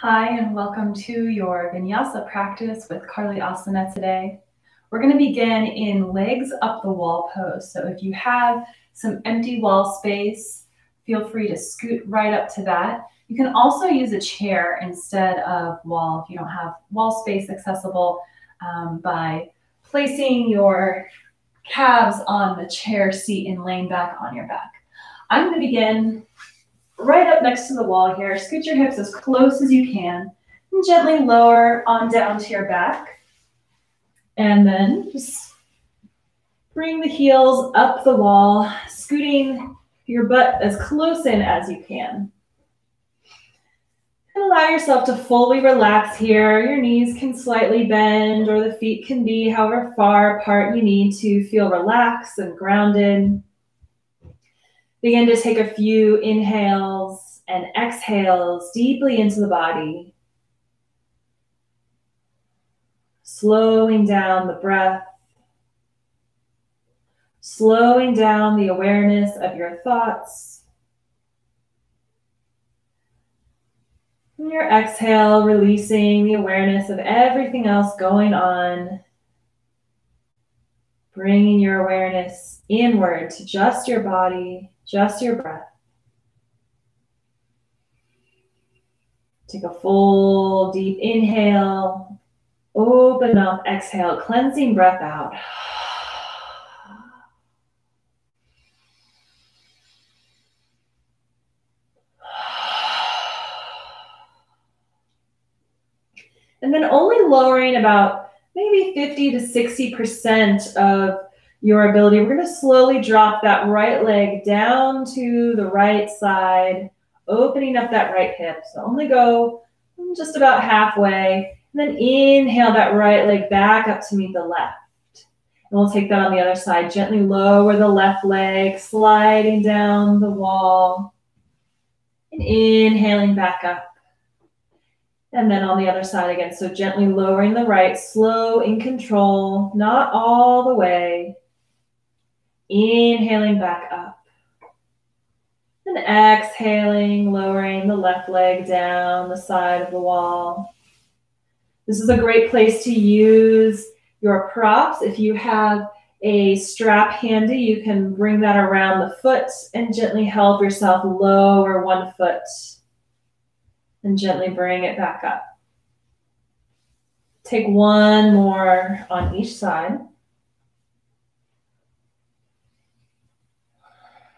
Hi, and welcome to your Vinyasa practice with Carly Asana today. We're going to begin in legs up the wall pose. So if you have some empty wall space, feel free to scoot right up to that. You can also use a chair instead of wall if you don't have wall space accessible by placing your calves on the chair seat and laying back on your back. I'm going to begin right up next to the wall here. Scoot your hips as close as you can and gently lower on down to your back. And then just bring the heels up the wall, scooting your butt as close in as you can. And allow yourself to fully relax here. Your knees can slightly bend or the feet can be however far apart you need to feel relaxed and grounded. Begin to take a few inhales and exhales deeply into the body. Slowing down the breath. Slowing down the awareness of your thoughts. And your exhale, releasing the awareness of everything else going on. Bringing your awareness inward to just your body, just your breath. Take a full deep inhale. Open up, exhale, cleansing breath out. And then only lowering about maybe 50 to 60% of your ability. We're going to slowly drop that right leg down to the right side, opening up that right hip. So only go just about halfway. And then inhale that right leg back up to meet the left. And we'll take that on the other side. Gently lower the left leg, sliding down the wall. And inhaling back up. And then on the other side again. So gently lowering the right, slow in control, not all the way. Inhaling back up. And exhaling, lowering the left leg down the side of the wall. This is a great place to use your props. If you have a strap handy, you can bring that around the foot and gently help yourself lower one foot. And gently bring it back up. Take one more on each side.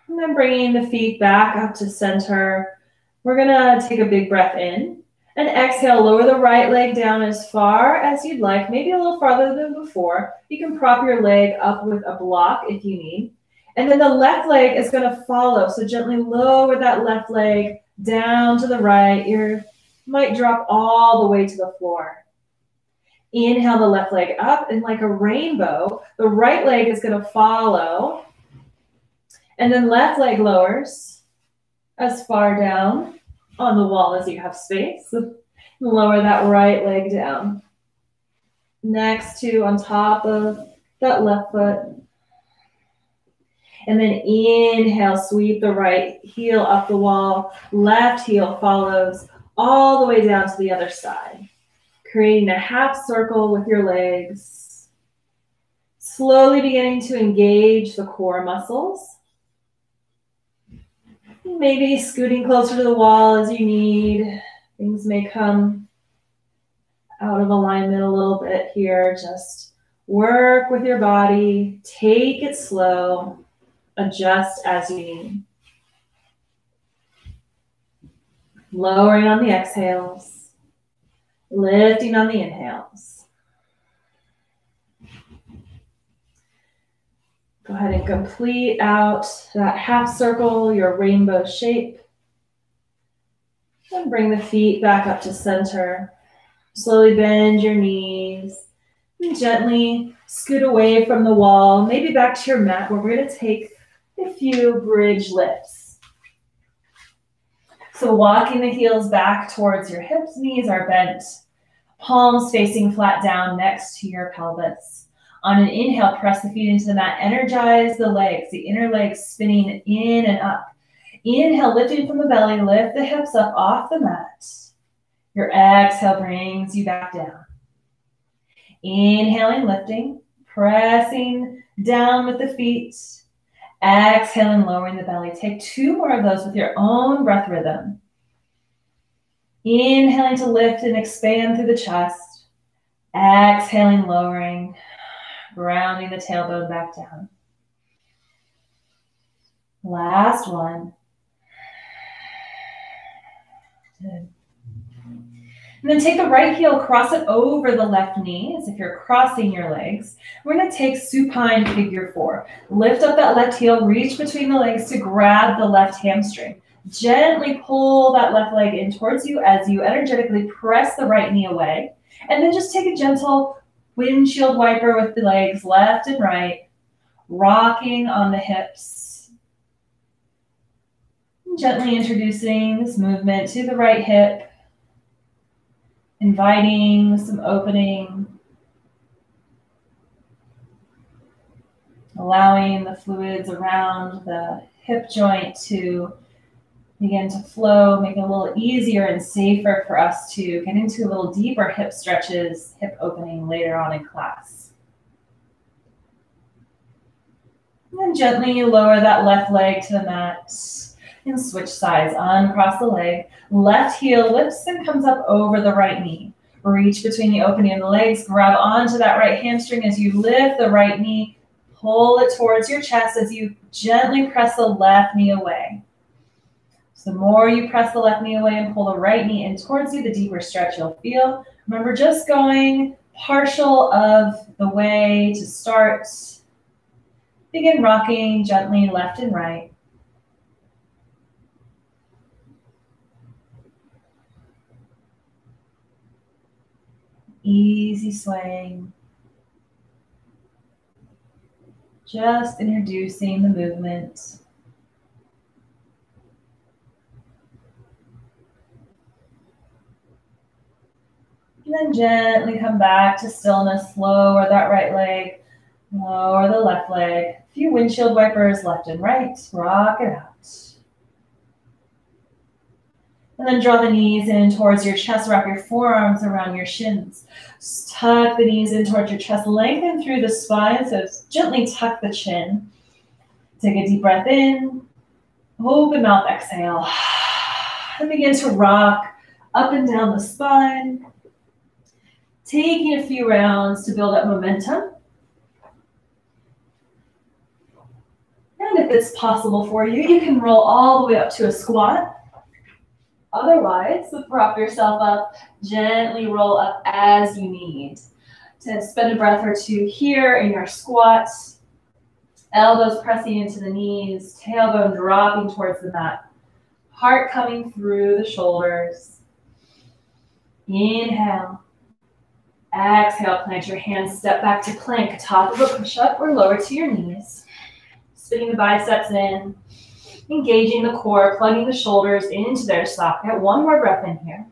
And then bringing the feet back up to center. We're gonna take a big breath in and exhale, lower the right leg down as far as you'd like, maybe a little farther than before. You can prop your leg up with a block if you need. And then the left leg is gonna follow. So gently lower that left leg down to the right. You might drop all the way to the floor. Inhale the left leg up, and like a rainbow, the right leg is going to follow. And then left leg lowers as far down on the wall as you have space. Lower that right leg down. Next to on top of that left foot. And then inhale, sweep the right heel up the wall. Left heel follows all the way down to the other side. Creating a half circle with your legs. Slowly beginning to engage the core muscles. Maybe scooting closer to the wall as you need. Things may come out of alignment a little bit here. Just work with your body. Take it slow. Adjust as you need. Lowering on the exhales. Lifting on the inhales. Go ahead and complete out that half circle, your rainbow shape. And bring the feet back up to center. Slowly bend your knees. And gently scoot away from the wall, maybe back to your mat where we're going to take a few bridge lifts. So walking the heels back towards your hips, knees are bent. Palms facing flat down next to your pelvis. On an inhale, press the feet into the mat. Energize the legs, the inner legs spinning in and up. Inhale, lifting from the belly, lift the hips up off the mat. Your exhale brings you back down. Inhaling, lifting, pressing down with the feet. Exhaling, lowering the belly. Take 2 more of those with your own breath rhythm. Inhaling to lift and expand through the chest. Exhaling, lowering, grounding the tailbone back down. Last one. Good. And then take the right heel, cross it over the left knee as if you're crossing your legs. We're going to take supine figure 4. Lift up that left heel, reach between the legs to grab the left hamstring. Gently pull that left leg in towards you as you energetically press the right knee away. And then just take a gentle windshield wiper with the legs left and right, rocking on the hips. Gently introducing this movement to the right hip, inviting some opening, allowing the fluids around the hip joint to begin to flow, make it a little easier and safer for us to get into a little deeper hip stretches, hip opening later on in class. And then gently lower that left leg to the mat and switch sides. Uncross the leg. Left heel lifts and comes up over the right knee. Reach between the opening of the legs. Grab onto that right hamstring as you lift the right knee. Pull it towards your chest as you gently press the left knee away. So the more you press the left knee away and pull the right knee in towards you, the deeper stretch you'll feel. Remember, just going partial of the way to start. Begin rocking gently left and right. Easy swaying. Just introducing the movement. And then gently come back to stillness. Lower that right leg. Lower the left leg. A few windshield wipers left and right. Rock it out. And then draw the knees in towards your chest. Wrap your forearms around your shins. Just tuck the knees in towards your chest. Lengthen through the spine. So gently tuck the chin. Take a deep breath in. Open mouth, exhale. And begin to rock up and down the spine. Taking a few rounds to build up momentum. And if it's possible for you, you can roll all the way up to a squat. Otherwise, prop yourself up, gently roll up as you need. To spend a breath or 2 here in your squat. Elbows pressing into the knees, tailbone dropping towards the mat. Heart coming through the shoulders. Inhale. Exhale, plant your hands, step back to plank, top of a push-up or lower to your knees. Spinning the biceps in, engaging the core, plugging the shoulders into their socket. One more breath in here.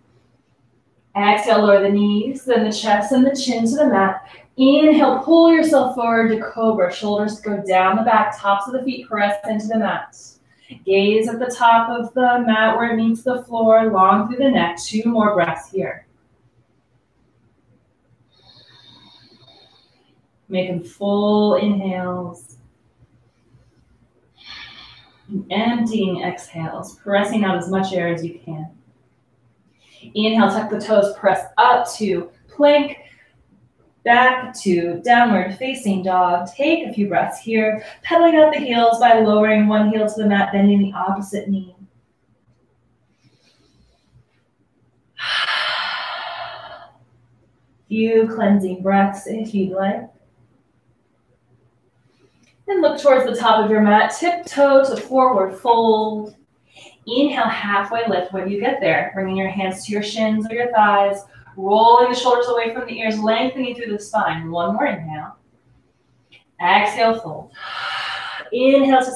Exhale, lower the knees, then the chest and the chin to the mat. Inhale, pull yourself forward to cobra. Shoulders go down the back, tops of the feet press into the mat. Gaze at the top of the mat where it meets the floor, long through the neck. 2 more breaths here. Making full inhales. And emptying exhales, pressing out as much air as you can. Inhale, tuck the toes, press up to plank, back to downward facing dog. Take a few breaths here, pedaling out the heels by lowering one heel to the mat, bending the opposite knee. Few cleansing breaths if you'd like. And look towards the top of your mat. Tiptoe to forward fold. Inhale, halfway lift when you get there. Bringing your hands to your shins or your thighs. Rolling the shoulders away from the ears, lengthening through the spine. One more inhale. Exhale, fold. Inhale to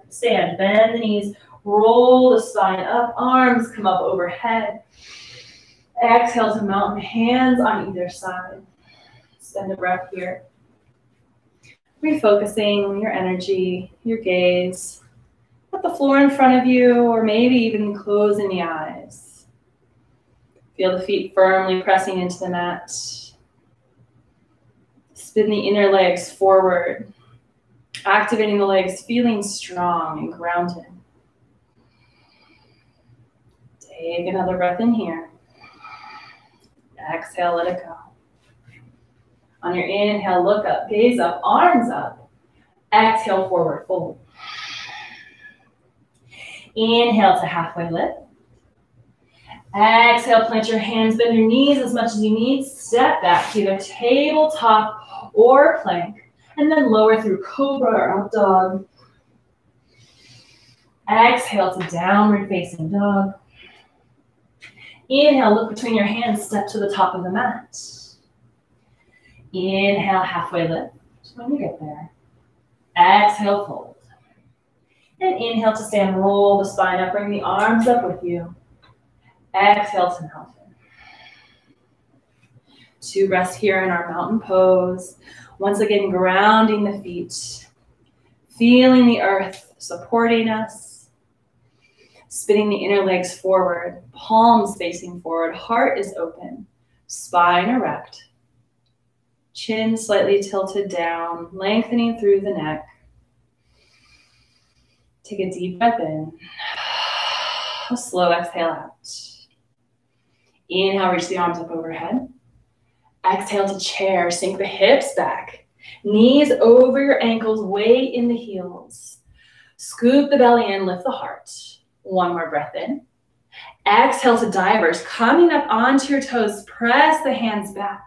stand. Bend the knees. Roll the spine up. Arms come up overhead. Exhale to mountain. Hands on either side. Spend a breath here. Refocusing your energy, your gaze at the floor in front of you, or maybe even closing the eyes. Feel the feet firmly pressing into the mat. Spin the inner legs forward. Activating the legs, feeling strong and grounded. Take another breath in here. Exhale, let it go. On your inhale, look up, gaze up, arms up. Exhale, forward fold. Inhale to halfway lift. Exhale, plant your hands, bend your knees as much as you need. Step back to either tabletop or plank. And then lower through cobra or up dog. Exhale to downward facing dog. Inhale, look between your hands, step to the top of the mat. Inhale, halfway lift when you get there. Exhale, fold. And inhale to stand, roll the spine up, bring the arms up with you. Exhale to mountain. 2 breaths here in our mountain pose. Once again, grounding the feet, feeling the earth supporting us, spinning the inner legs forward, palms facing forward, heart is open, spine erect, chin slightly tilted down, lengthening through the neck. Take a deep breath in, a slow exhale out. Inhale, reach the arms up overhead. Exhale to chair, sink the hips back. Knees over your ankles, weight in the heels. Scoop the belly in, lift the heart. 1 more breath in. Exhale to divers, coming up onto your toes, press the hands back.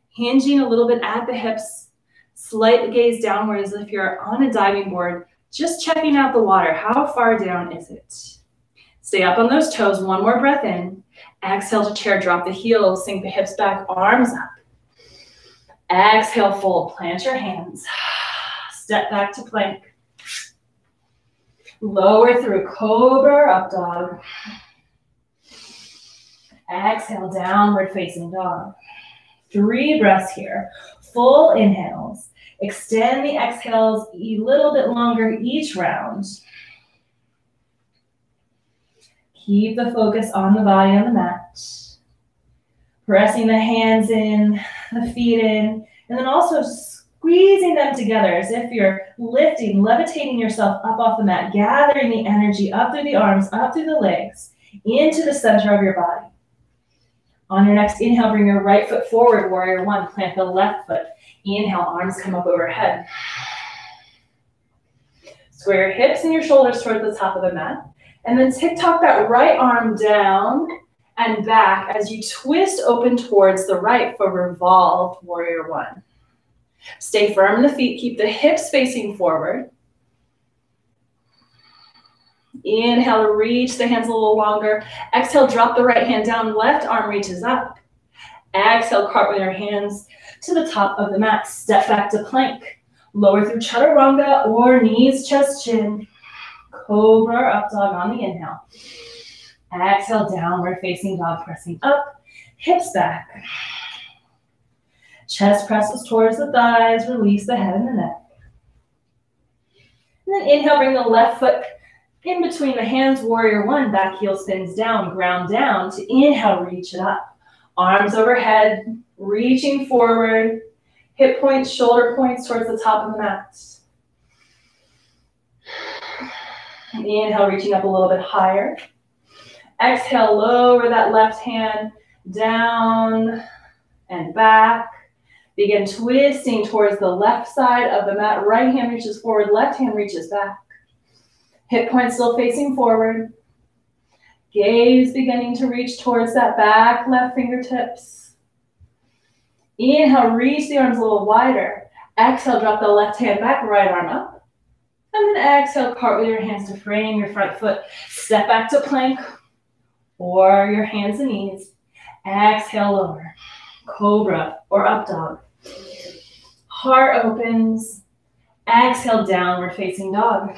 Hinging a little bit at the hips, slight gaze downward as if you're on a diving board, just checking out the water. How far down is it? Stay up on those toes, 1 more breath in. Exhale to chair, drop the heels, sink the hips back, arms up. Exhale, fold, plant your hands. Step back to plank. Lower through cobra, up dog. Exhale, downward facing dog. 3 breaths here. Full inhales. Extend the exhales a little bit longer each round. Keep the focus on the body on the mat. Pressing the hands in, the feet in, and then also squeezing them together as if you're lifting, levitating yourself up off the mat, gathering the energy up through the arms, up through the legs, into the center of your body. On your next inhale, bring your right foot forward, warrior 1. Plant the left foot. Inhale, arms come up overhead. Square your hips and your shoulders towards the top of the mat. And then tick-tock that right arm down and back as you twist open towards the right for revolved warrior 1. Stay firm in the feet. Keep the hips facing forward. Inhale, reach the hands a little longer. Exhale, drop the right hand down. Left arm reaches up. Exhale, cartwheel your hands to the top of the mat. Step back to plank. Lower through chaturanga or knees, chest, chin. Cobra, up dog on the inhale. Exhale, downward facing dog, pressing up, hips back. Chest presses towards the thighs, release the head and the neck. And then inhale, bring the left foot in between the hands, warrior 1, back heel spins down, ground down. To inhale, reach it up. Arms overhead, reaching forward, hip points, shoulder points towards the top of the mat. Inhale, reaching up a little bit higher. Exhale, lower that left hand down and back. Begin twisting towards the left side of the mat. Right hand reaches forward, left hand reaches back. Hip points still facing forward. Gaze beginning to reach towards that back left fingertips. Inhale, reach the arms a little wider. Exhale, drop the left hand back, right arm up. And then exhale, cartwheel your hands to frame your front foot. Step back to plank or your hands and knees. Exhale, lower. Cobra or up dog. Heart opens. Exhale, downward facing dog.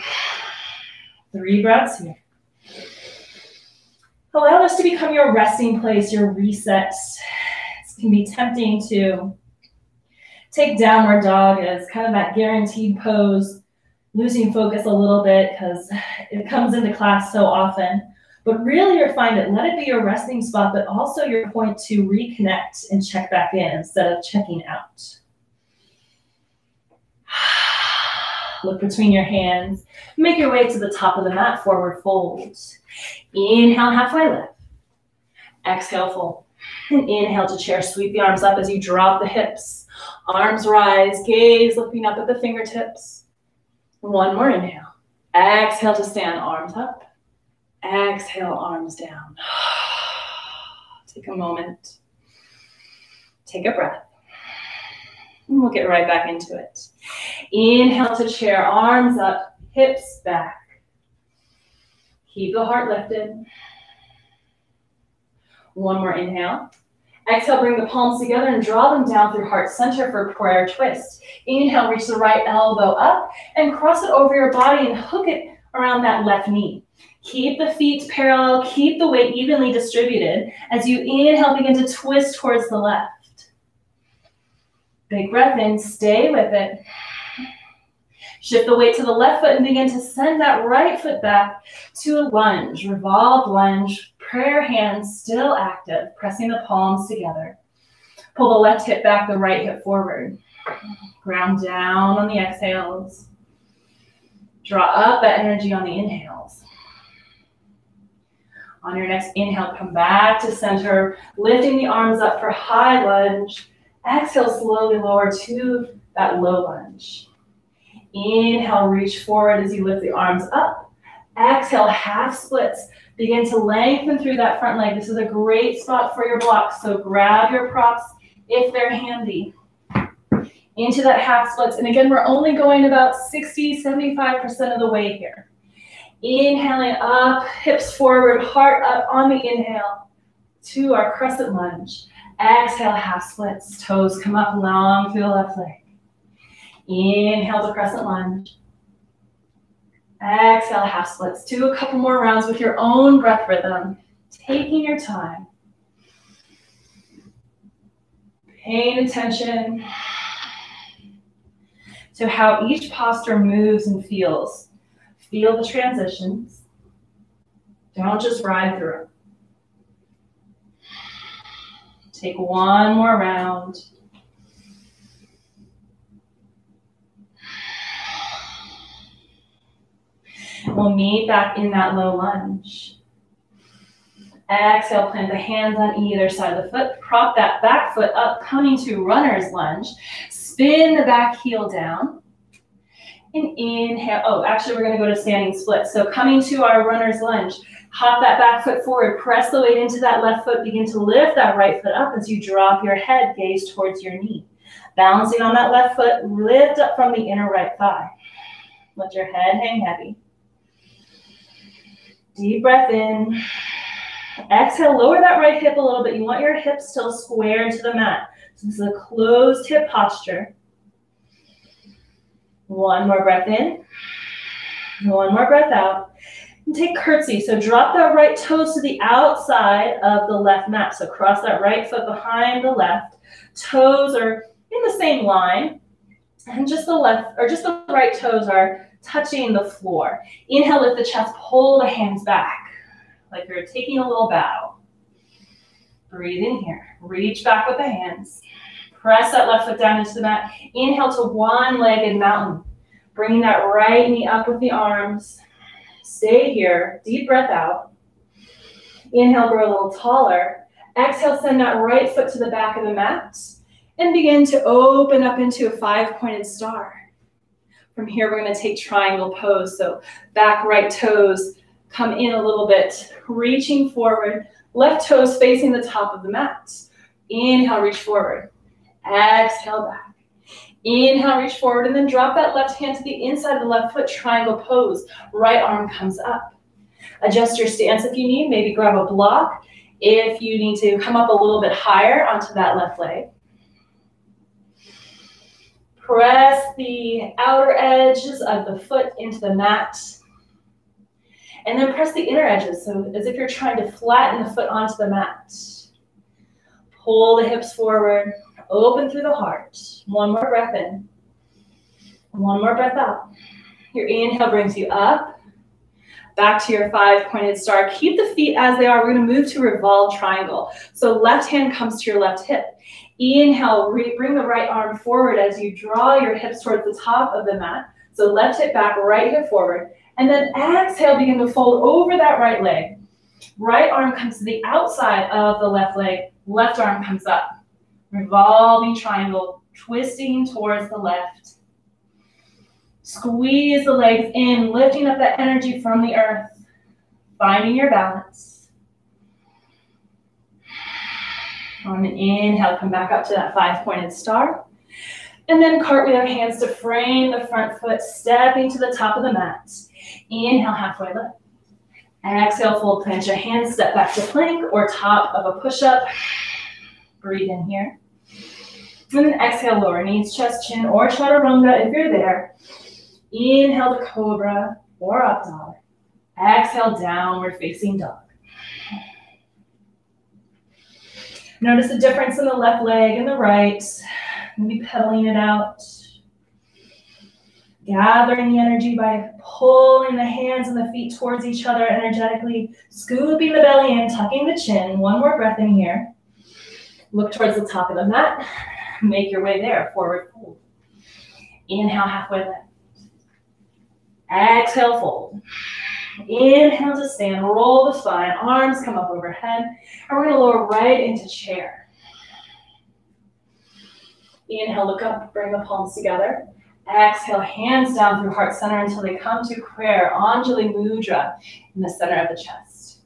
3 breaths here. Allow this to become your resting place, your reset. It can be tempting to take downward dog as kind of that guaranteed pose, losing focus a little bit because it comes into class so often. But really refine it. Let it be your resting spot, but also your point to reconnect and check back in instead of checking out. Look between your hands. Make your way to the top of the mat, forward fold. Inhale, halfway lift. Exhale, fold. And inhale to chair. Sweep the arms up as you drop the hips. Arms rise, gaze looking up at the fingertips. One more inhale. Exhale to stand, arms up. Exhale, arms down. Take a moment. Take a breath. And we'll get right back into it. Inhale to chair, arms up, hips back. Keep the heart lifted. One more inhale. Exhale, bring the palms together and draw them down through heart center for prayer twist. Inhale, reach the right elbow up and cross it over your body and hook it around that left knee. Keep the feet parallel, keep the weight evenly distributed. As you inhale, begin to twist towards the left. Big breath in, stay with it. Shift the weight to the left foot and begin to send that right foot back to a lunge, revolved lunge, prayer hands still active, pressing the palms together. Pull the left hip back, the right hip forward. Ground down on the exhales. Draw up that energy on the inhales. On your next inhale, come back to center, lifting the arms up for high lunge. Exhale, slowly lower to that low lunge. Inhale, reach forward as you lift the arms up. Exhale, half splits. Begin to lengthen through that front leg. This is a great spot for your blocks, so grab your props if they're handy. Into that half splits. And again, we're only going about 60, 75% of the way here. Inhaling up, hips forward, heart up on the inhale to our crescent lunge. Exhale, half splits. Toes come up long through the left leg. Inhale to crescent lunge. Exhale, half splits. Do a couple more rounds with your own breath rhythm. Taking your time. Paying attention to how each posture moves and feels. Feel the transitions. Don't just ride through them. Take one more round. We'll meet back in that low lunge. Exhale, plant the hands on either side of the foot. Prop that back foot up, coming to runner's lunge. Spin the back heel down. And inhale. Oh, actually, we're going to go to standing split. So coming to our runner's lunge. Hop that back foot forward. Press the weight into that left foot. Begin to lift that right foot up as you drop your head, gaze towards your knee. Balancing on that left foot, lift up from the inner right thigh. Let your head hang heavy. Deep breath in. Exhale, lower that right hip a little bit. You want your hips still square into the mat. So this is a closed hip posture. One more breath in. One more breath out. And take curtsy. So drop that right toes to the outside of the left mat. So cross that right foot behind the left. Toes are in the same line. And just the right toes are touching the floor. Inhale, lift the chest, pull the hands back like you're taking a little bow. Breathe in here. Reach back with the hands. Press that left foot down into the mat. Inhale to one-legged mountain. Bringing that right knee up with the arms. Stay here. Deep breath out. Inhale, grow a little taller. Exhale, send that right foot to the back of the mat. And begin to open up into a five-pointed star. From here, we're going to take triangle pose. So back right toes come in a little bit, reaching forward. Left toes facing the top of the mat. Inhale, reach forward. Exhale, back. Inhale, reach forward, and then drop that left hand to the inside of the left foot, triangle pose. Right arm comes up. Adjust your stance if you need. Maybe grab a block if you need to come up a little bit higher onto that left leg. Press the outer edges of the foot into the mat. And then press the inner edges, so as if you're trying to flatten the foot onto the mat. Pull the hips forward, open through the heart. One more breath in. One more breath out. Your inhale brings you up. Back to your 5-pointed star. Keep the feet as they are. We're going to move to revolved triangle. So left hand comes to your left hip. Inhale, bring the right arm forward as you draw your hips towards the top of the mat. So left hip back, right hip forward. And then exhale, begin to fold over that right leg. Right arm comes to the outside of the left leg. Left arm comes up. Revolving triangle, twisting towards the left. Squeeze the legs in, lifting up that energy from the earth. Finding your balance. On an inhale, come back up to that 5-pointed star. And then cartwheel hands to frame the front foot, stepping to the top of the mat. Inhale, halfway lift. Exhale, fold, plant your hands, step back to plank or top of a push-up. Breathe in here. And then exhale, lower knees, chest, chin, or chaturanga if you're there. Inhale to cobra or up dog. Exhale, downward facing dog. Notice the difference in the left leg and the right. Maybe pedaling it out. Gathering the energy by pulling the hands and the feet towards each other energetically. Scooping the belly in, tucking the chin. One more breath in here. Look towards the top of the mat. Make your way there, forward fold. Inhale, halfway lift. Exhale, fold. Inhale to stand, roll the spine, arms come up overhead, and we're gonna lower right into chair. Inhale, look up, bring the palms together. Exhale, hands down through heart center until they come to prayer, Anjali Mudra in the center of the chest.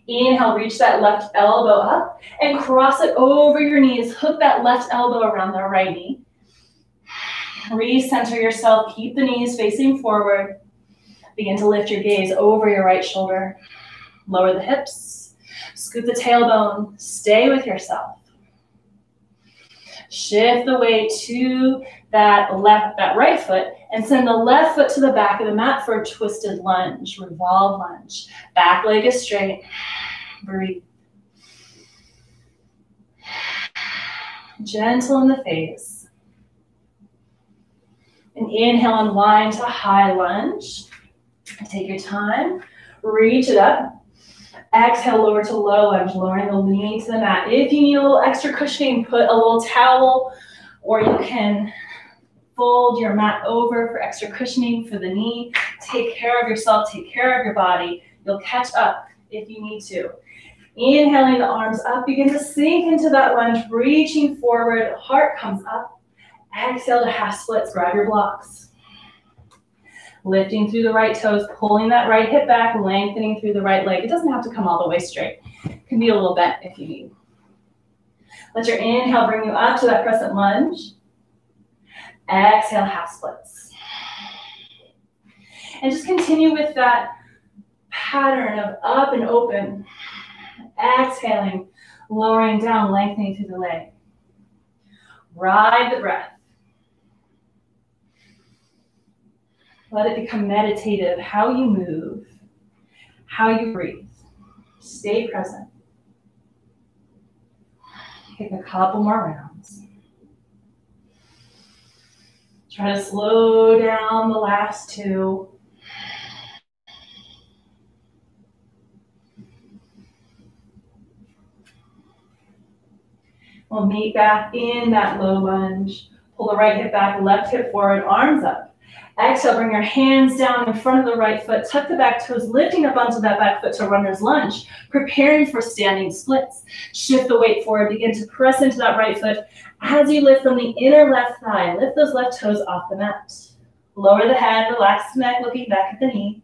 Inhale, reach that left elbow up and cross it over your knees. Hook that left elbow around the right knee. Recenter yourself, keep the knees facing forward. Begin to lift your gaze over your right shoulder. Lower the hips, scoop the tailbone, stay with yourself. Shift the weight to that right foot and send the left foot to the back of the mat for a twisted lunge, revolve lunge. Back leg is straight. Breathe. Gentle in the face. And inhale, unwind to high lunge. Take your time, reach it up. Exhale, lower to low lunge, lowering the knee to the mat. If you need a little extra cushioning, put a little towel, or you can fold your mat over for extra cushioning for the knee. Take care of yourself, take care of your body. You'll catch up if you need to. Inhaling the arms up, begin to sink into that lunge, reaching forward, heart comes up. Exhale to half splits, grab your blocks. Lifting through the right toes, pulling that right hip back, lengthening through the right leg. It doesn't have to come all the way straight. It can be a little bent if you need. Let your inhale bring you up to that crescent lunge. Exhale, half splits. And just continue with that pattern of up and open. Exhaling, lowering down, lengthening through the leg. Ride the breath. Let it become meditative, how you move, how you breathe. Stay present. Take a couple more rounds. Try to slow down the last two. We'll meet back in that low lunge. Pull the right hip back, left hip forward, arms up. Exhale, bring your hands down in front of the right foot. Tuck the back toes, lifting up onto that back foot to runner's lunge. Preparing for standing splits. Shift the weight forward. Begin to press into that right foot. As you lift from the inner left thigh, lift those left toes off the mat. Lower the head, relax the neck, looking back at the knee.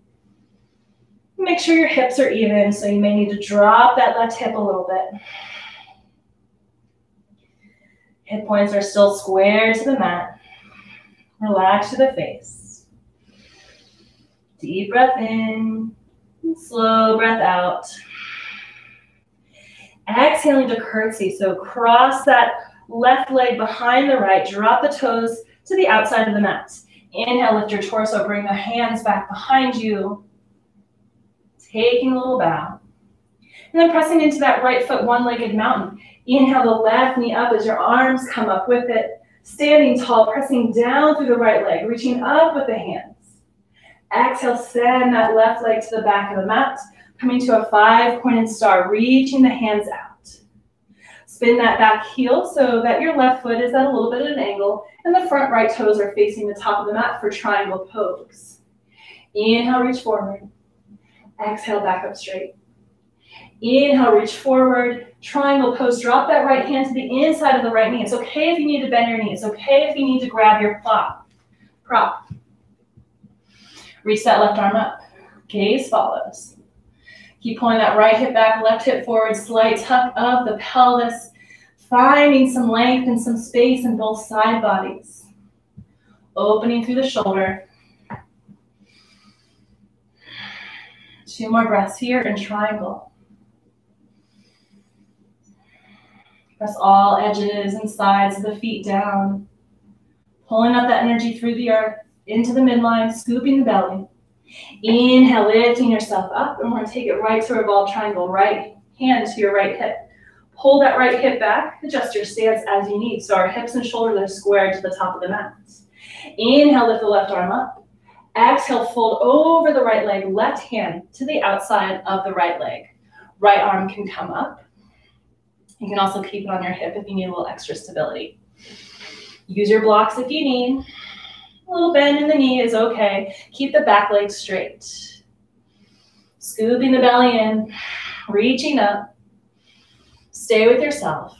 Make sure your hips are even, so you may need to drop that left hip a little bit. Hip points are still square to the mat. Relax to the face. Deep breath in, slow breath out. Exhaling to curtsy, so cross that left leg behind the right, drop the toes to the outside of the mat. Inhale, lift your torso, bring the hands back behind you. Taking a little bow. And then pressing into that right foot, one-legged mountain. Inhale the left knee up as your arms come up with it. Standing tall, pressing down through the right leg, reaching up with the hands. Exhale, send that left leg to the back of the mat, coming to a 5-pointed star, reaching the hands out. Spin that back heel so that your left foot is at a little bit of an angle and the front right toes are facing the top of the mat for triangle pose. Inhale, reach forward. Exhale, back up straight. Inhale, reach forward. Triangle pose. Drop that right hand to the inside of the right knee. It's okay if you need to bend your knee. It's okay if you need to grab your prop. Reach that left arm up. Gaze follows. Keep pulling that right hip back, left hip forward. Slight tuck of the pelvis. Finding some length and some space in both side bodies. Opening through the shoulder. 2 more breaths here in triangle. Press all edges and sides of the feet down. Pulling up that energy through the earth, into the midline, scooping the belly. Inhale, lifting yourself up, and we're going to take it right to revolve triangle. Right hand to your right hip. Pull that right hip back, adjust your stance as you need. So our hips and shoulders are squared to the top of the mat. Inhale, lift the left arm up. Exhale, fold over the right leg, left hand to the outside of the right leg. Right arm can come up. You can also keep it on your hip if you need a little extra stability. Use your blocks if you need. A little bend in the knee is okay. Keep the back leg straight. Scooping the belly in, reaching up. Stay with yourself.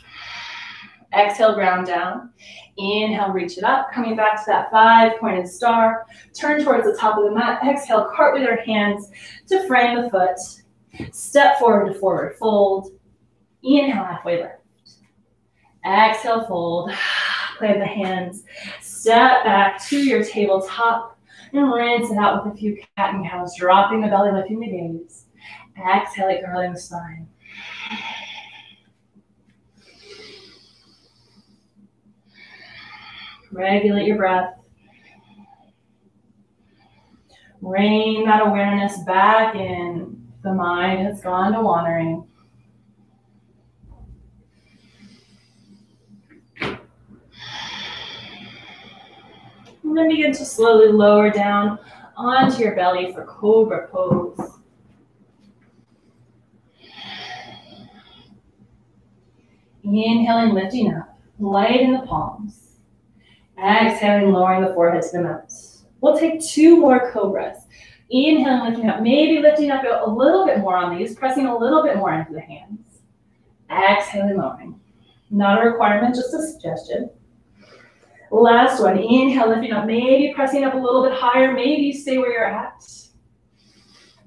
Exhale, ground down. Inhale, reach it up. Coming back to that 5-pointed star. Turn towards the top of the mat. Exhale, cartwheel your hands to frame the foot. Step forward to forward fold. Inhale, halfway lift. Exhale, fold. Plant the hands. Step back to your tabletop and rinse it out with a few cat and cows. Dropping the belly, lifting the gaze. Exhale, curling the spine. Regulate your breath. Rein that awareness back in. The mind has gone to wandering. And then begin to slowly lower down onto your belly for cobra pose. Inhaling, lifting up, light in the palms. Exhaling, lowering the forehead to the mat. We'll take 2 more cobras. Inhaling, lifting up, maybe lifting up a little bit more on these, pressing a little bit more into the hands. Exhaling, lowering. Not a requirement, just a suggestion. Last one, inhale, lifting up, maybe pressing up a little bit higher, maybe stay where you're at.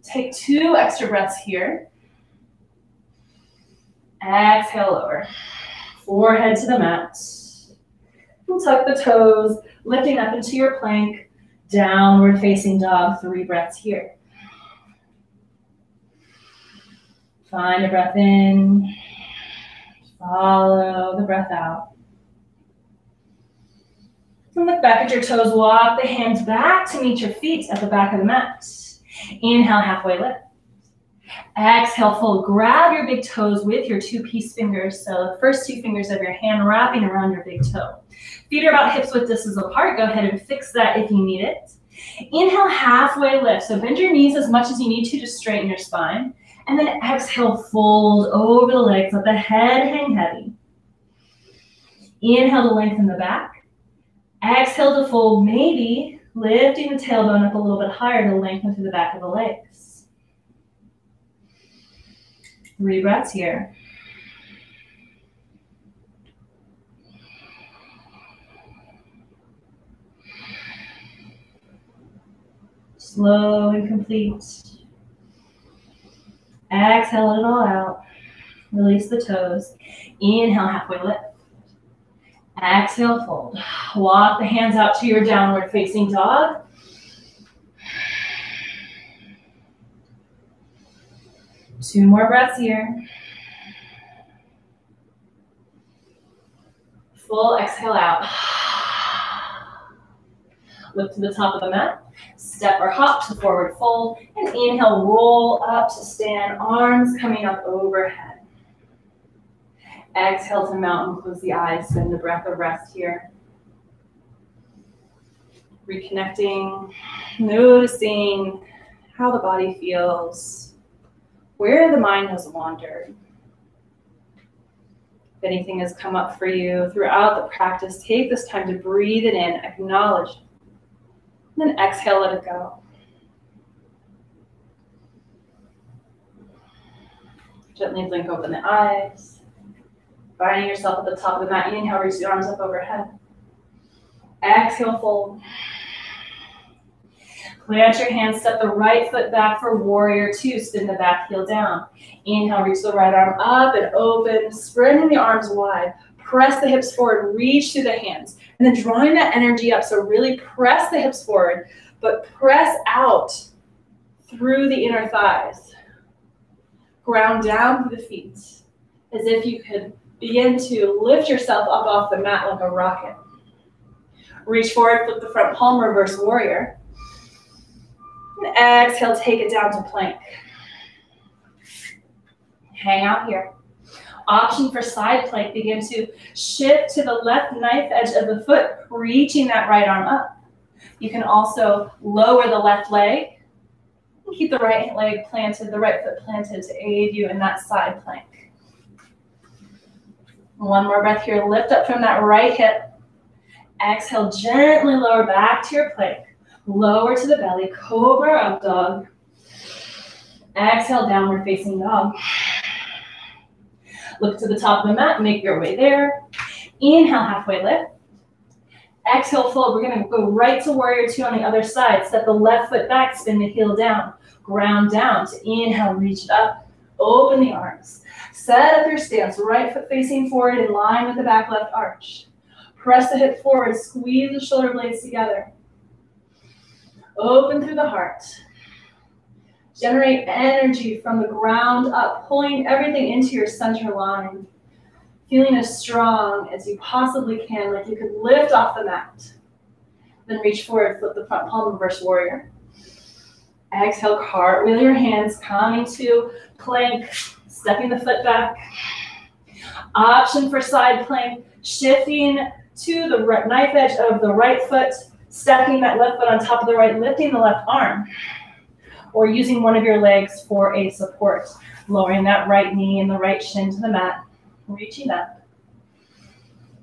Take 2 extra breaths here. Exhale, lower. Forehead to the mat. And tuck the toes, lifting up into your plank, downward facing dog, 3 breaths here. Find a breath in, follow the breath out. And look back at your toes, walk the hands back to meet your feet at the back of the mat. Inhale, halfway lift. Exhale, fold. Grab your big toes with your 2-piece fingers. So the first 2 fingers of your hand wrapping around your big toe. Feet are about hips width distance apart. Go ahead and fix that if you need it. Inhale, halfway lift. So bend your knees as much as you need to straighten your spine. And then exhale, fold over the legs. Let the head hang heavy. Inhale to lengthen the back. Exhale to fold, maybe lifting the tailbone up a little bit higher to lengthen through the back of the legs. 3 breaths here. Slow and complete. Exhale it all out. Release the toes. Inhale, halfway lift. Exhale, fold. Walk the hands out to your downward facing dog. Two more breaths here. Full exhale out. Look to the top of the mat. Step or hop to forward fold. And inhale, roll up to stand. Arms coming up overhead. Exhale to mountain, close the eyes, spend the breath of rest here. Reconnecting, noticing how the body feels, where the mind has wandered. If anything has come up for you throughout the practice, take this time to breathe it in, acknowledge, and then exhale, let it go. Gently blink open the eyes. Finding yourself at the top of the mat. Inhale, reach the arms up overhead. Exhale, fold. Plant your hands, step the right foot back for warrior two. Spin the back heel down. Inhale, reach the right arm up and open, spreading the arms wide. Press the hips forward, reach through the hands. And then drawing that energy up. So really press the hips forward, but press out through the inner thighs. Ground down through the feet, as if you could begin to lift yourself up off the mat like a rocket. Reach forward, flip the front palm, reverse warrior. And exhale, take it down to plank. Hang out here. Option for side plank, begin to shift to the left knife edge of the foot, reaching that right arm up. You can also lower the left leg. Keep the right leg planted, the right foot planted to aid you in that side plank. One more breath here. Lift up from that right hip. Exhale, gently lower back to your plank. Lower to the belly, cobra up dog. Exhale, downward facing dog. Look to the top of the mat, make your way there. Inhale, halfway lift. Exhale, fold. We're going to go right to warrior two on the other side. Step the left foot back, spin the heel down. Ground down to inhale, reach it up. Open the arms. Set up your stance. Right foot facing forward in line with the back left arch. Press the hip forward. Squeeze the shoulder blades together. Open through the heart. Generate energy from the ground up, pulling everything into your center line. Feeling as strong as you possibly can, like you could lift off the mat. Then reach forward, flip the front palm, reverse warrior. Exhale, cartwheel your hands, coming to plank, stepping the foot back. Option for side plank, shifting to the right knife edge of the right foot, stepping that left foot on top of the right, lifting the left arm. Or using one of your legs for a support, lowering that right knee and the right shin to the mat. Reaching up.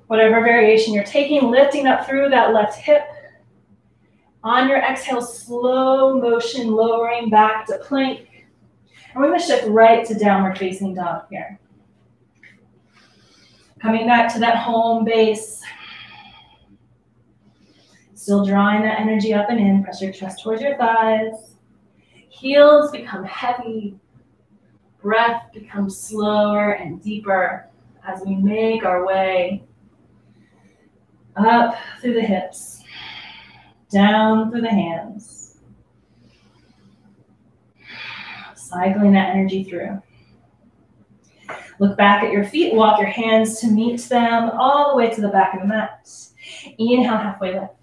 Whatever variation you're taking, lifting up through that left hip. On your exhale, slow motion, lowering back to plank. And we're going to shift right to downward facing dog here. Coming back to that home base. Still drawing that energy up and in. Press your chest towards your thighs. Heels become heavy. Breath becomes slower and deeper as we make our way up through the hips, down through the hands, cycling that energy through. Look back at your feet, walk your hands to meet them all the way to the back of the mat. Inhale, halfway lift.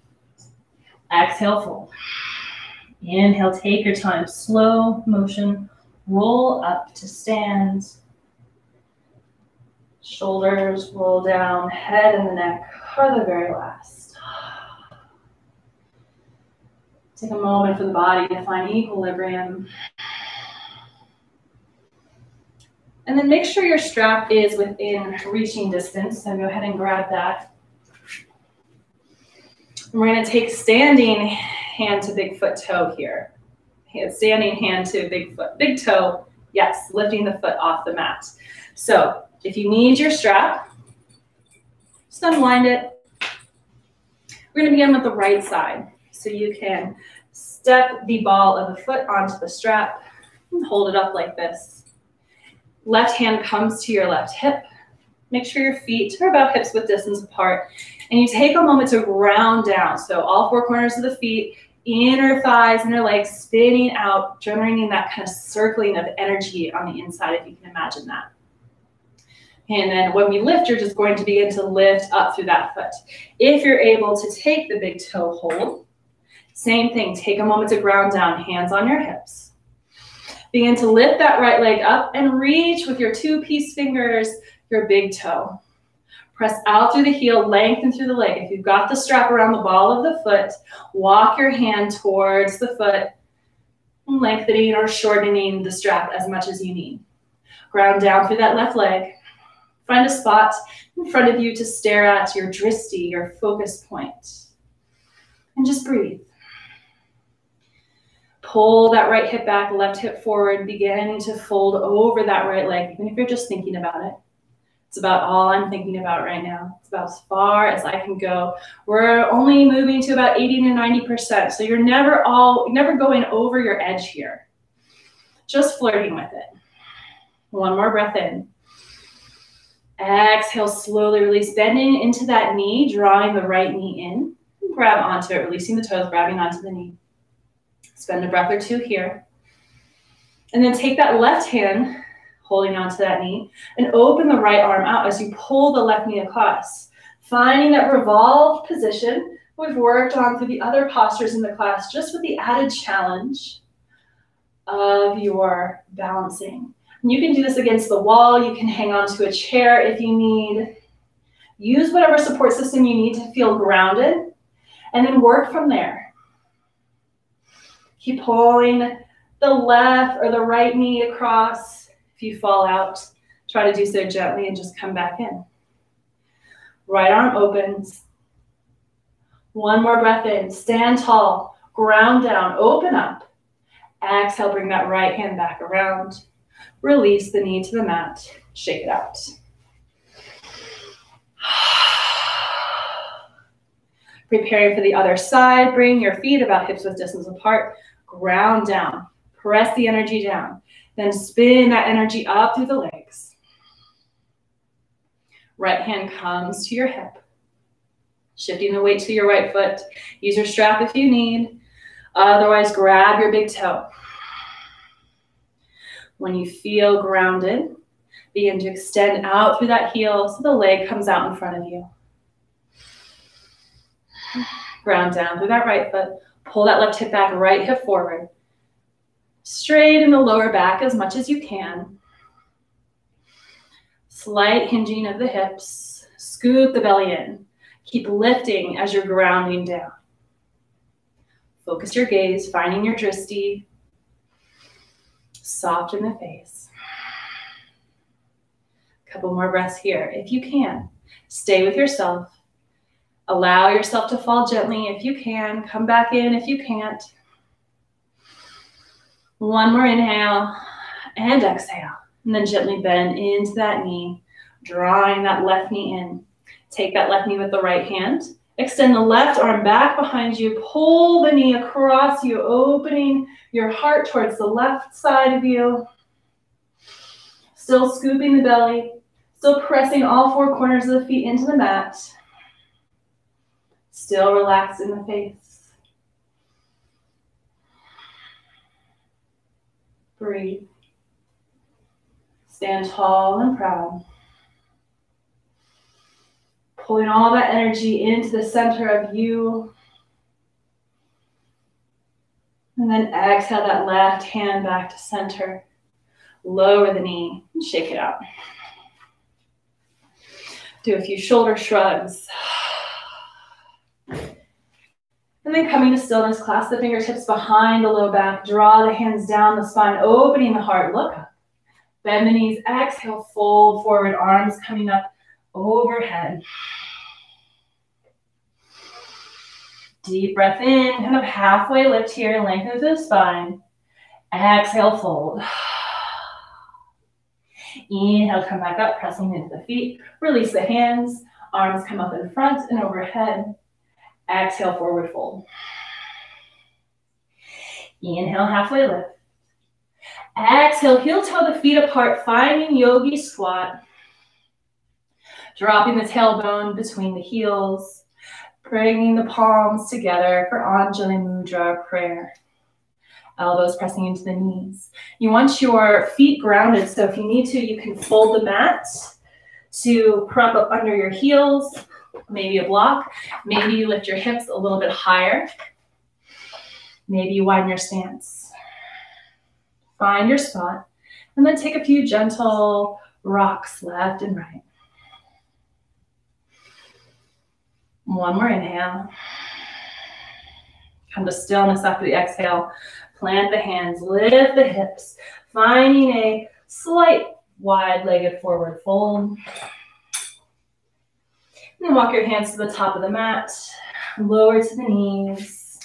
Exhale, fold. Inhale, take your time, slow motion, roll up to stand. Shoulders roll down, head and the neck are the very last. Take a moment for the body to find equilibrium. And then make sure your strap is within reaching distance, so go ahead and grab that. And we're going to take standing hand to big foot toe here. Standing hand to big foot, big toe, yes, lifting the foot off the mat. So if you need your strap, just unwind it. We're going to begin with the right side. So you can step the ball of the foot onto the strap and hold it up like this. Left hand comes to your left hip. Make sure your feet are about hips width distance apart. And you take a moment to ground down. So all four corners of the feet, inner thighs, inner legs spinning out, generating that kind of circling of energy on the inside, if you can imagine that. And then when we lift, you're just going to begin to lift up through that foot. If you're able to take the big toe hold, same thing, take a moment to ground down, hands on your hips. Begin to lift that right leg up and reach with your two-piece fingers, your big toe. Press out through the heel, lengthen through the leg. If you've got the strap around the ball of the foot, walk your hand towards the foot, lengthening or shortening the strap as much as you need. Ground down through that left leg. Find a spot in front of you to stare at, your drishti, your focus point. And just breathe. Pull that right hip back, left hip forward, beginning to fold over that right leg, even if you're just thinking about it. It's about all I'm thinking about right now. It's about as far as I can go. We're only moving to about 80 to 90%. So you're never going over your edge here. Just flirting with it. One more breath in. Exhale, slowly release, bending into that knee, drawing the right knee in. Grab onto it, releasing the toes, grabbing onto the knee. Spend a breath or two here. And then take that left hand, holding onto that knee, and open the right arm out as you pull the left knee across. Finding that revolved position we've worked on through the other postures in the class, just with the added challenge of your balancing. And you can do this against the wall. You can hang onto a chair if you need. Use whatever support system you need to feel grounded, and then work from there. Keep pulling the left or the right knee across. If you fall out, try to do so gently and just come back in. Right arm opens. One more breath in. Stand tall. Ground down. Open up. Exhale, bring that right hand back around. Release the knee to the mat. Shake it out. Preparing for the other side. Bring your feet about hips width distance apart. Ground down. Press the energy down. Then spin that energy up through the legs. Right hand comes to your hip. Shifting the weight to your right foot. Use your strap if you need. Otherwise, grab your big toe. When you feel grounded, begin to extend out through that heel so the leg comes out in front of you. Ground down through that right foot. Pull that left hip back, right hip forward. Straighten the lower back as much as you can. Slight hinging of the hips. Scoop the belly in. Keep lifting as you're grounding down. Focus your gaze, finding your drishti. Soften the face. Couple more breaths here. If you can, stay with yourself. Allow yourself to fall gently if you can. Come back in if you can't. One more inhale and exhale. And then gently bend into that knee, drawing that left knee in. Take that left knee with the right hand. Extend the left arm back behind you. Pull the knee across you, opening your heart towards the left side of you. Still scooping the belly. Still pressing all four corners of the feet into the mat. Still relaxed in the face. Breathe. Stand tall and proud. Pulling all that energy into the center of you. And then exhale that left hand back to center. Lower the knee and shake it out. Do a few shoulder shrugs. And then coming to stillness, clasp the fingertips behind the low back. Draw the hands down the spine, opening the heart. Look up. Bend the knees. Exhale, fold forward. Arms coming up overhead. Deep breath in. Kind of halfway lift here. Lengthen through the spine. Exhale, fold. Inhale, come back up, pressing into the feet. Release the hands. Arms come up in front and overhead. Exhale, forward fold. Inhale, halfway lift. Exhale, heel toe the feet apart, finding yogi squat. Dropping the tailbone between the heels. Bringing the palms together for Anjali Mudra prayer. Elbows pressing into the knees. You want your feet grounded, so if you need to, you can fold the mat to prop up under your heels. Maybe a block. Maybe you lift your hips a little bit higher. Maybe you widen your stance. Find your spot. And then take a few gentle rocks left and right. One more inhale. Come to stillness after the exhale. Plant the hands, lift the hips, finding a slight wide-legged forward fold. And walk your hands to the top of the mat, lower to the knees.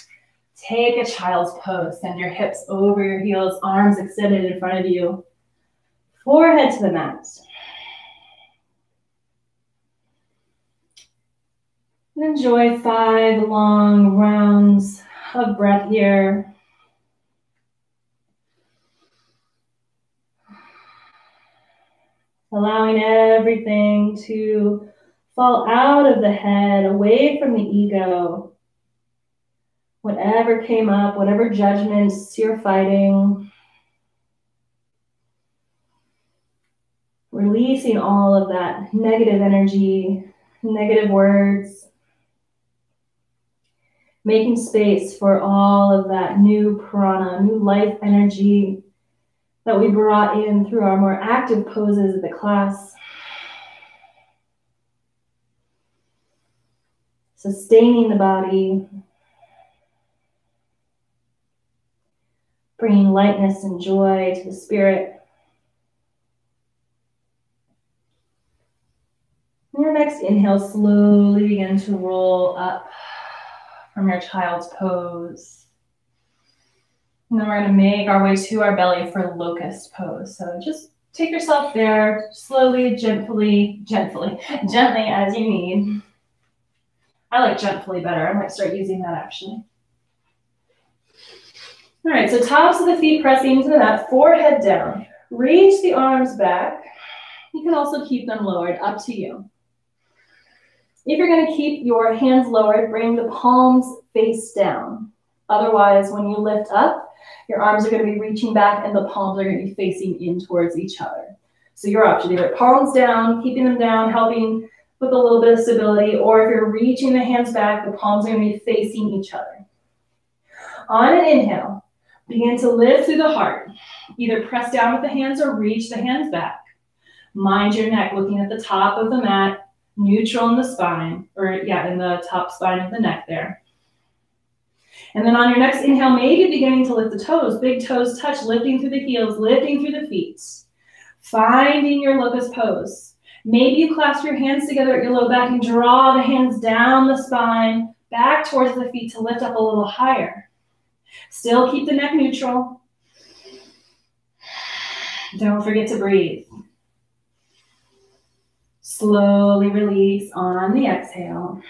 Take a child's pose. Send your hips over your heels, arms extended in front of you. Forehead to the mat. And enjoy 5 long rounds of breath here. Allowing everything to fall out of the head, away from the ego. Whatever came up, whatever judgments you're fighting. Releasing all of that negative energy, negative words. Making space for all of that new prana, new life energy that we brought in through our more active poses of the class. Sustaining the body. Bringing lightness and joy to the spirit. On your next inhale, slowly begin to roll up from your child's pose. And then we're going to make our way to our belly for locust pose. So just take yourself there, slowly, gently as you need. I like gently better. I might start using that actually. All right, so tops of the feet pressing into the mat, forehead down. Reach the arms back. You can also keep them lowered, up to you. If you're going to keep your hands lowered, bring the palms face down. Otherwise, when you lift up, your arms are going to be reaching back and the palms are going to be facing in towards each other. So your option, either palms down, keeping them down, helping with a little bit of stability, or if you're reaching the hands back, the palms are going to be facing each other. On an inhale, begin to lift through the heart. Either press down with the hands or reach the hands back. Mind your neck, looking at the top of the mat, neutral in the spine, or in the top spine of the neck there. And then on your next inhale, maybe beginning to lift the toes, big toes touch, lifting through the heels, lifting through the feet. Finding your locust pose. Maybe you clasp your hands together at your low back and draw the hands down the spine, back towards the feet to lift up a little higher. Still keep the neck neutral. Don't forget to breathe. Slowly release on the exhale.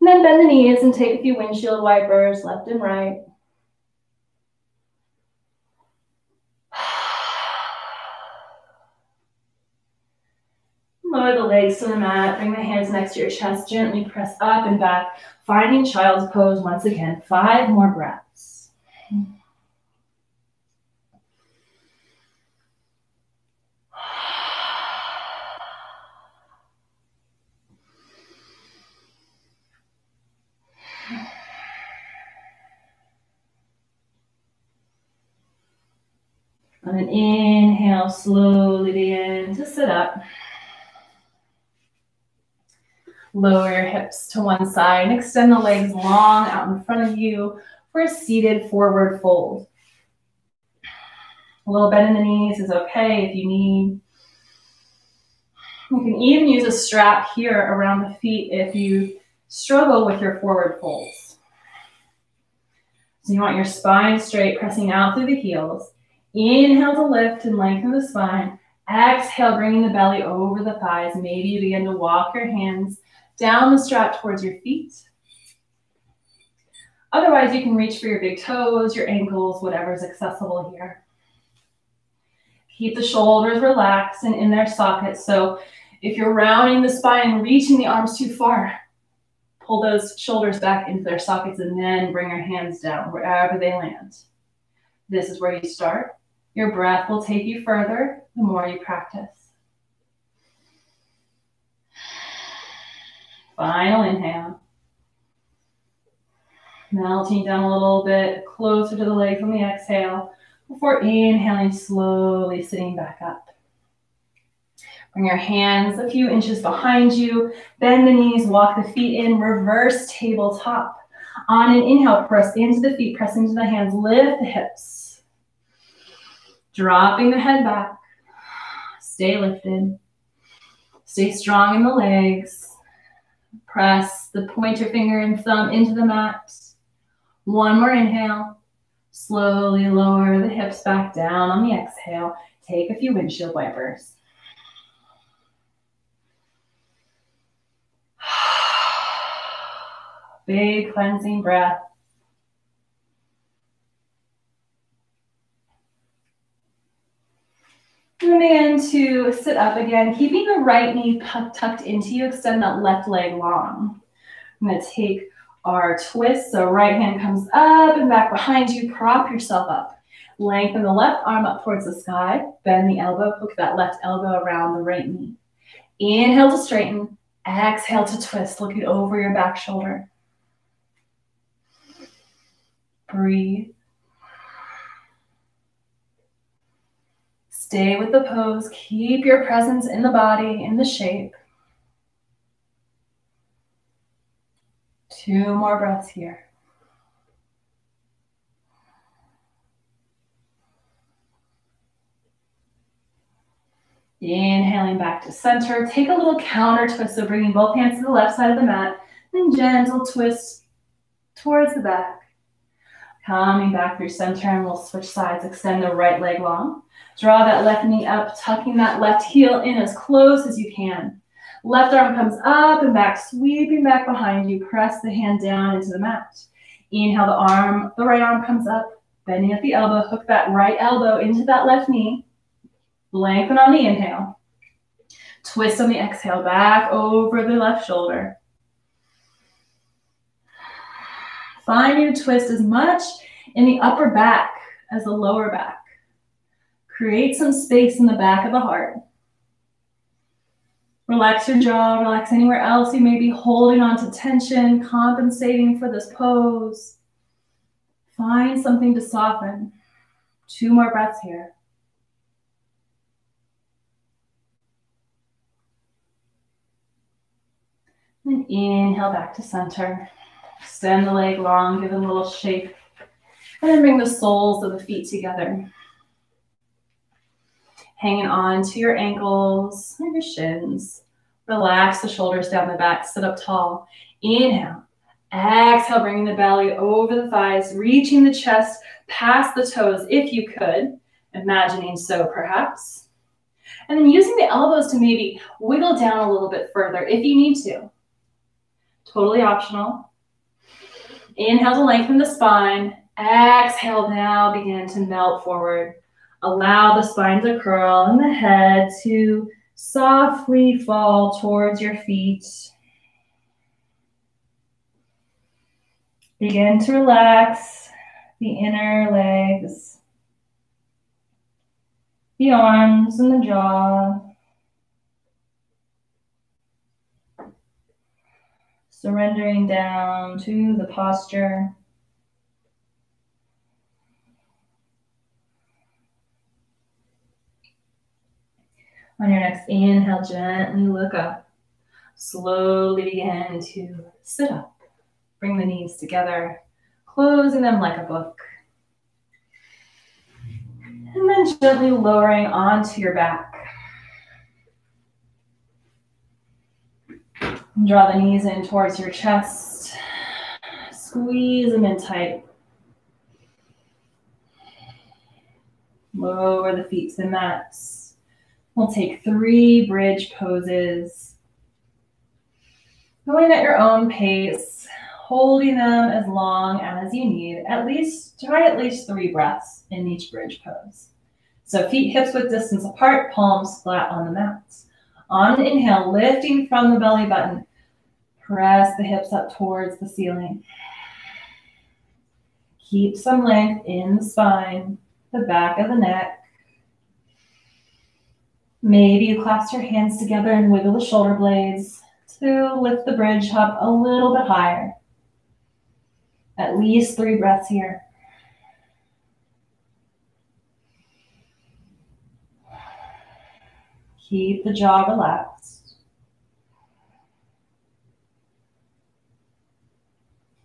And then bend the knees and take a few windshield wipers left and right. Lower the legs to the mat. Bring the hands next to your chest. Gently press up and back. Finding child's pose once again. 5 more breaths. On an inhale, slowly begin to sit up. Lower your hips to one side and extend the legs long out in front of you for a seated forward fold. A little bend in the knees is okay if you need. You can even use a strap here around the feet if you struggle with your forward folds. So you want your spine straight, pressing out through the heels. Inhale to lift and lengthen the spine. Exhale, bringing the belly over the thighs. Maybe you begin to walk your hands down the strap towards your feet. Otherwise, you can reach for your big toes, your ankles, whatever is accessible here. Keep the shoulders relaxed and in their sockets. So if you're rounding the spine and reaching the arms too far, pull those shoulders back into their sockets and then bring your hands down wherever they land. This is where you start. Your breath will take you further the more you practice. Final inhale. Melting down a little bit closer to the legs on the exhale before inhaling, slowly sitting back up. Bring your hands a few inches behind you. Bend the knees, walk the feet in, reverse tabletop. On an inhale, press into the feet, press into the hands, lift the hips. Dropping the head back. Stay lifted. Stay strong in the legs. Press the pointer finger and thumb into the mat. One more inhale. Slowly lower the hips back down on the exhale. Take a few windshield wipers. Big cleansing breath. And begin to sit up again, keeping the right knee tucked into you. Extend that left leg long. I'm going to take our twist. So right hand comes up and back behind you. Prop yourself up. Lengthen the left arm up towards the sky. Bend the elbow. Hook that left elbow around the right knee. Inhale to straighten. Exhale to twist. Looking over your back shoulder. Breathe. Stay with the pose. Keep your presence in the body, in the shape. 2 more breaths here. Inhaling back to center. Take a little counter twist, so bringing both hands to the left side of the mat, and gentle twist towards the back. Coming back through center, and we'll switch sides. Extend the right leg long. Draw that left knee up, tucking that left heel in as close as you can. Left arm comes up and back, sweeping back behind you. Press the hand down into the mat. Inhale, the right arm comes up, bending at the elbow. Hook that right elbow into that left knee. Lengthen on the inhale. Twist on the exhale, back over the left shoulder. Find you to twist as much in the upper back as the lower back. Create some space in the back of the heart. Relax your jaw, relax anywhere else you may be holding on to tension, compensating for this pose. Find something to soften. 2 more breaths here. And inhale back to center. Extend the leg long, give it a little shake. And then bring the soles of the feet together. Hanging on to your ankles and your shins. Relax the shoulders down the back, sit up tall. Inhale. Exhale, bringing the belly over the thighs, reaching the chest past the toes if you could. Imagining so perhaps. And then using the elbows to maybe wiggle down a little bit further if you need to. Totally optional. Inhale to lengthen the spine. Exhale now, begin to melt forward. Allow the spine to curl and the head to softly fall towards your feet. Begin to relax the inner legs, the arms and the jaw. Surrendering down to the posture. On your next inhale, gently look up. Slowly begin to sit up. Bring the knees together, closing them like a book. And then gently lowering onto your back. Draw the knees in towards your chest. Squeeze them in tight. Lower the feet to the mats. We'll take 3 bridge poses. Going at your own pace, holding them as long as you need. Try at least 3 breaths in each bridge pose. So feet hips width distance apart, palms flat on the mats. On an inhale, lifting from the belly button. Press the hips up towards the ceiling. Keep some length in the spine, the back of the neck. Maybe you clasp your hands together and wiggle the shoulder blades to lift the bridge up a little bit higher. At least 3 breaths here. Keep the jaw relaxed.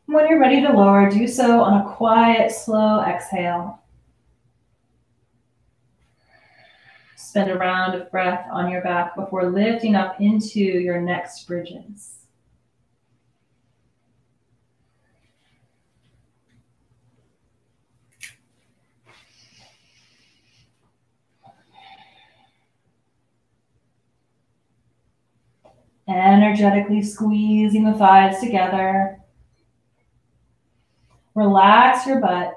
When you're ready to lower, do so on a quiet, slow exhale. Spend a round of breath on your back before lifting up into your next bridges. Energetically squeezing the thighs together. Relax your butt.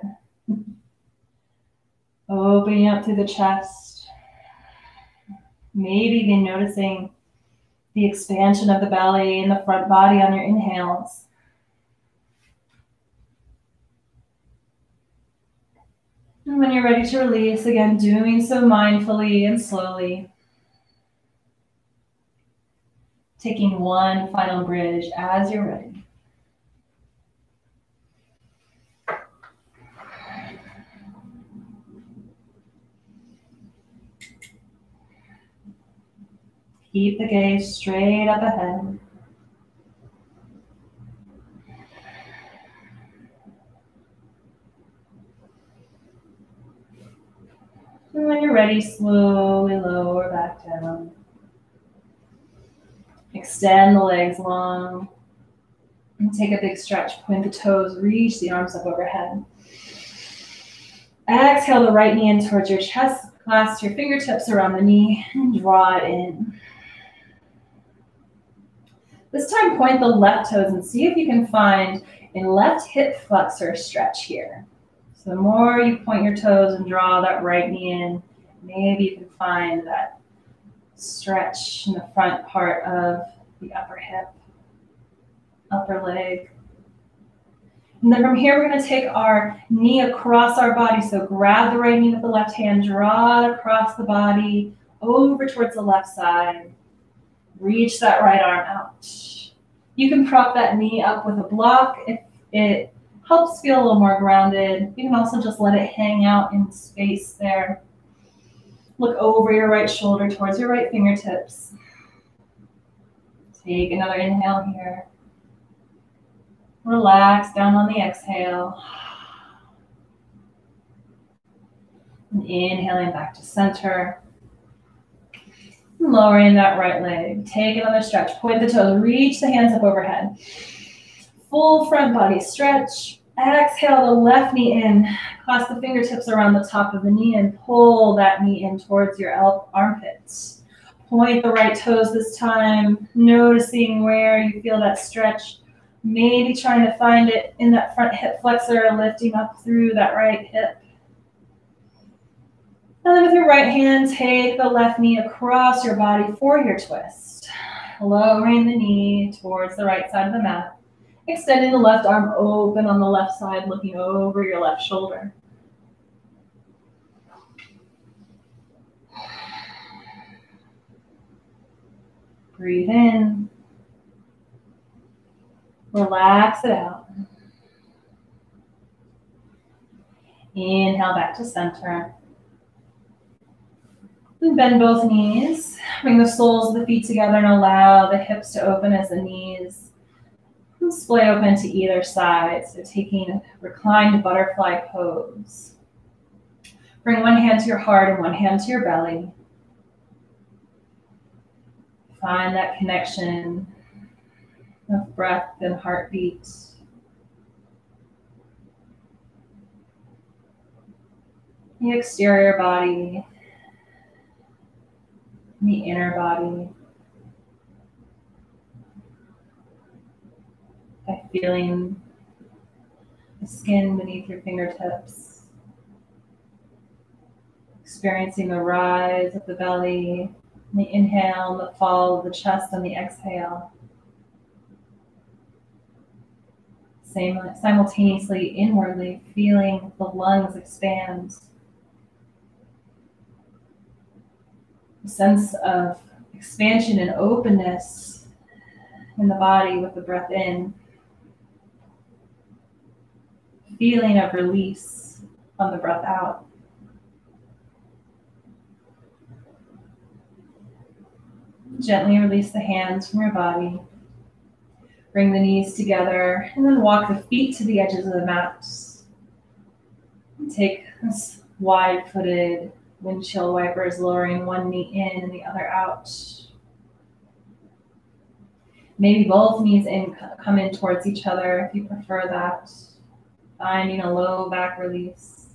Opening up through the chest. Maybe even noticing the expansion of the belly and the front body on your inhales. And when you're ready to release, again, doing so mindfully and slowly. Taking one final bridge as you're ready. Keep the gaze straight up ahead. And when you're ready, slowly lower back down. Extend the legs long. And take a big stretch. Point the toes, reach the arms up overhead. Exhale the right knee in towards your chest. Clasp your fingertips around the knee and draw it in. This time, point the left toes and see if you can find a left hip flexor stretch here. So the more you point your toes and draw that right knee in, maybe you can find that stretch in the front part of the upper hip, upper leg. And then from here, we're going to take our knee across our body. So grab the right knee with the left hand, draw it across the body, over towards the left side. Reach that right arm out. You can prop that knee up with a block if it helps feel a little more grounded. You can also just let it hang out in space there. Look over your right shoulder towards your right fingertips. Take another inhale here. Relax down on the exhale. And inhaling back to center. Lowering that right leg. Take another stretch. Point the toes. Reach the hands up overhead. Full front body stretch. Exhale the left knee in. Clasp the fingertips around the top of the knee and pull that knee in towards your armpits. Point the right toes this time. Noticing where you feel that stretch. Maybe trying to find it in that front hip flexor, lifting up through that right hip. And then with your right hand, take the left knee across your body for your twist. Lowering the knee towards the right side of the mat. Extending the left arm open on the left side, looking over your left shoulder. Breathe in. Relax it out. Inhale back to center. And bend both knees. Bring the soles of the feet together and allow the hips to open as the knees splay open to either side. So taking a reclined butterfly pose. Bring one hand to your heart and one hand to your belly. Find that connection of breath and heartbeat. The exterior body, the inner body. By feeling the skin beneath your fingertips. Experiencing the rise of the belly, the inhale, and the fall of the chest on the exhale. Simultaneously, inwardly, feeling the lungs expand. A sense of expansion and openness in the body with the breath in. Feeling of release on the breath out. Gently release the hands from your body. Bring the knees together and then walk the feet to the edges of the mat. Take this wide-footed windshield wipers, lowering one knee in and the other out. Maybe both knees come in towards each other if you prefer that. Finding a low back release.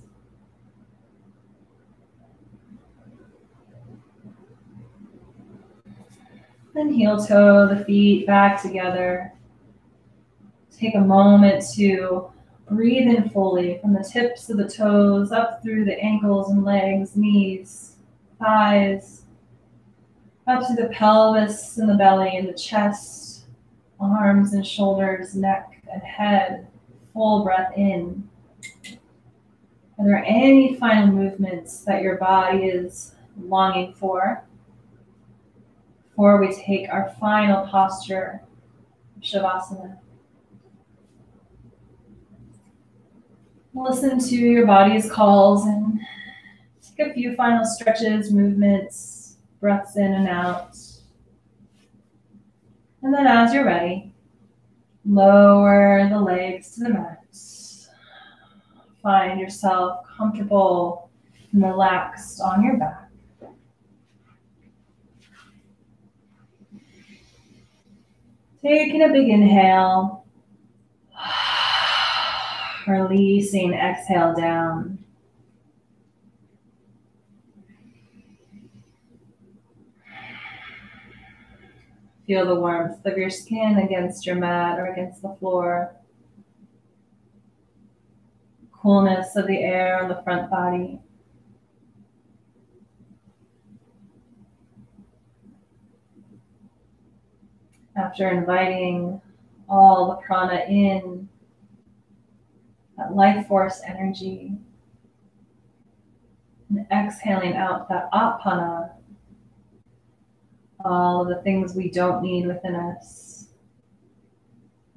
Then heel toe the feet back together. Take a moment to breathe in fully from the tips of the toes up through the ankles and legs, knees, thighs, up to the pelvis and the belly and the chest, arms and shoulders, neck and head. Full breath in. Are there any final movements that your body is longing for before we take our final posture, Shavasana? Listen to your body's calls and take a few final stretches, movements, breaths in and out. And then as you're ready, lower the legs to the mat. Find yourself comfortable and relaxed on your back. Taking a big inhale. Releasing, exhale down. Feel the warmth of your skin against your mat or against the floor. Coolness of the air on the front body. After inviting all the prana in, that life force energy, and exhaling out that apana, all of the things we don't need within us.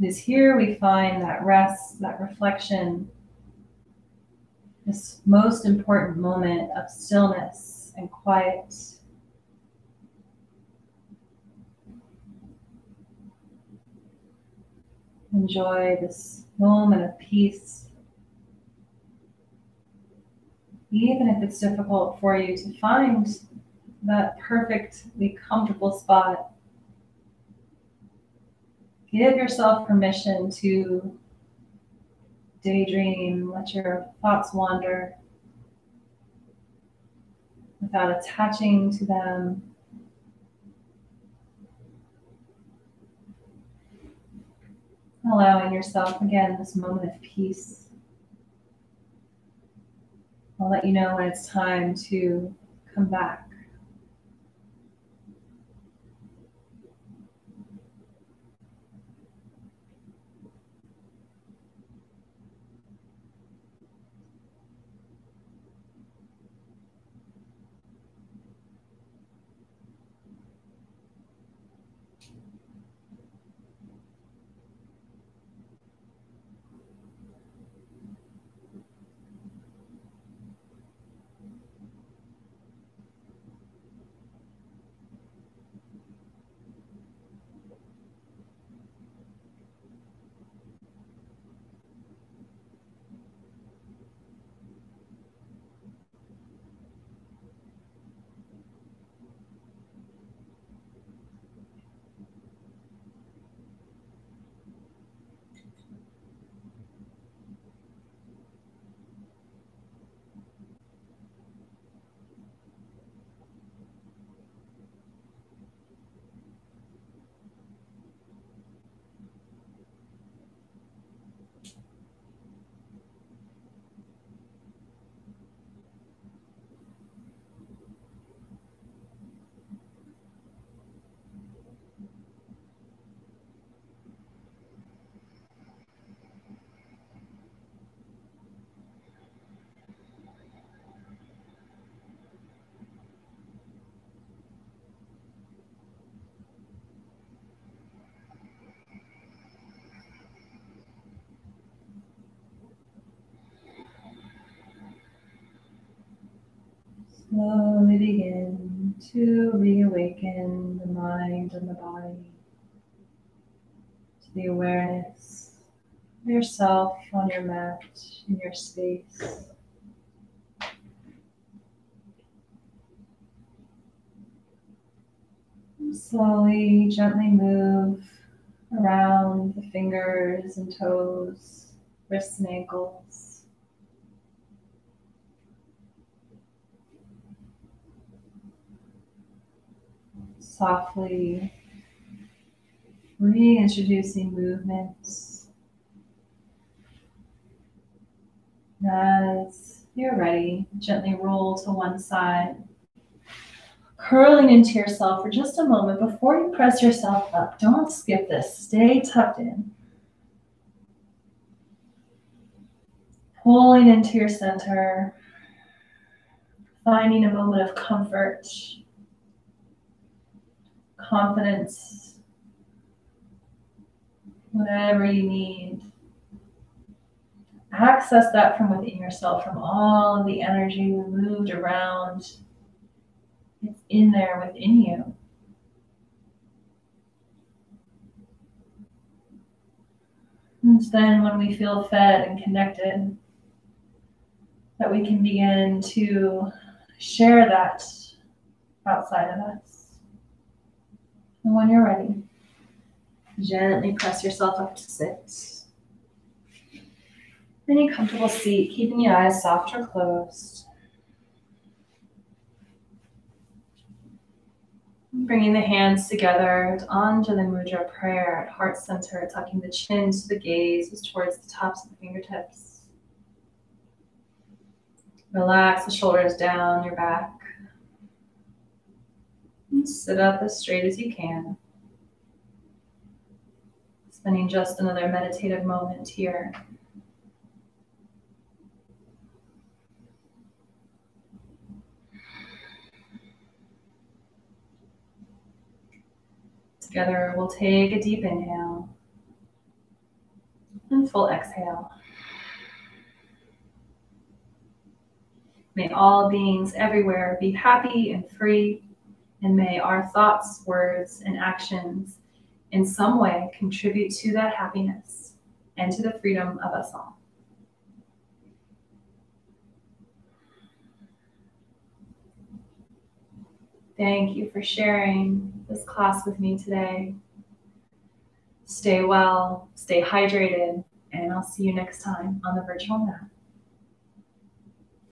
It is here we find that rest, that reflection, this most important moment of stillness and quiet. Enjoy this moment of peace. Even if it's difficult for you to find that perfectly comfortable spot, give yourself permission to daydream, let your thoughts wander without attaching to them. Allowing yourself, again, this moment of peace. I'll let you know when it's time to come back. Slowly begin to reawaken the mind. mind and the body, to the awareness of yourself on your mat, in your space. Slowly, gently move around the fingers and toes, wrists and ankles. Softly reintroducing movements. As you're ready, gently roll to one side, curling into yourself for just a moment before you press yourself up. Don't skip this. Stay tucked in. Pulling into your center, finding a moment of comfort, confidence, whatever you need. Access that from within yourself, from all of the energy we moved around. It's in there within you. And then when we feel fed and connected, that we can begin to share that outside of us. And when you're ready, gently press yourself up to sit. Any comfortable seat, keeping the eyes soft or closed. Bringing the hands together onto the mudra prayer at heart center, tucking the chin to the gaze towards the tops of the fingertips. Relax the shoulders down your back. And sit up as straight as you can. Spending just another meditative moment here. Together, we'll take a deep inhale and full exhale. May all beings everywhere be happy and free, and may our thoughts, words, and actions in some way contribute to that happiness and to the freedom of us all. Thank you for sharing this class with me today. Stay well, stay hydrated, and I'll see you next time on the virtual mat.